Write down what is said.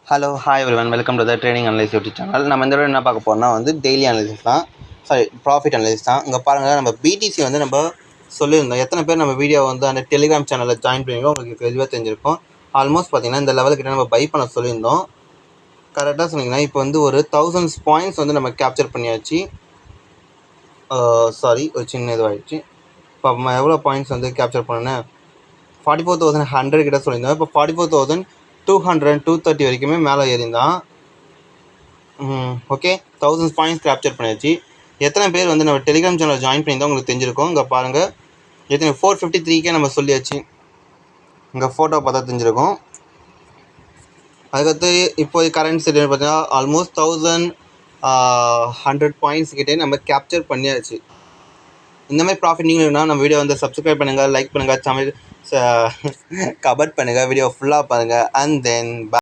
Hello hi everyone, welcome to the trading analyse YouTube channel. நம்ம இந்த video என்ன பார்க்க போறோம்னா டெய்லி அனலைசிஸ் தான். ப்ராஃபிட் அனலைசிஸ் தான். இங்கே பாருங்கள், நம்ம பிடிசி நம்ம சொல்லியிருந்தோம். எத்தனை பேர் நம்ம வீடியோ அந்த டெலிகிராம் சேனலில் ஜாயின் பண்ணியிருக்கோம் உங்களுக்கு தெளிவாக தெரிஞ்சிருக்கும். ஆல்மோஸ்ட் பார்த்தீங்கன்னா இந்த லெவலுக்கிட்ட நம்ம பை பண்ண சொல்லியிருந்தோம். கரெக்டாக சொன்னீங்கன்னா இப்போ ஒரு 1000 பாயிண்ட்ஸ் நம்ம கேப்சர் பண்ணியாச்சு. ஒரு சின்ன இதுவாகிடுச்சு. இப்போ எவ்வளோ பாயிண்ட்ஸ் கேப்சர் பண்ணேன், 44,100 கிட்ட சொல்லியிருந்தோம். இப்போ 44,200 230 வரைக்குமே மேலே ஏறிந்தான். ஓகே, 1000 பாயிண்ட்ஸ் கேப்சர் பண்ணியாச்சு. எத்தனை பேர் நம்ம டெலிகிராம் சேனல் ஜாயின் பண்ணியிருந்தோம் உங்களுக்கு தெரிஞ்சிருக்கும். இங்கே பாருங்கள், எத்தனை 453K நம்ம சொல்லியாச்சு. இங்கே ஃபோட்டோ பார்த்தா தெரிஞ்சிருக்கும். அதுக்கடுத்து இப்போ கரண்ட் செட் பார்த்தீங்கன்னா ஆல்மோஸ்ட் 1100 பாயிண்ட்ஸ் கிட்டே நம்ம கேப்சர் பண்ணியாச்சு. இந்த மாதிரி ப்ராஃபிட் நீங்கள் வேணும்னா நம்ம வீடியோ சப்ஸ்கிரைப் பண்ணுங்கள், லைக் பண்ணுங்கள், கமெண்ட் பண்ணுங்கள், வீடியோ ஃபுல்லாக பாருங்கள். And then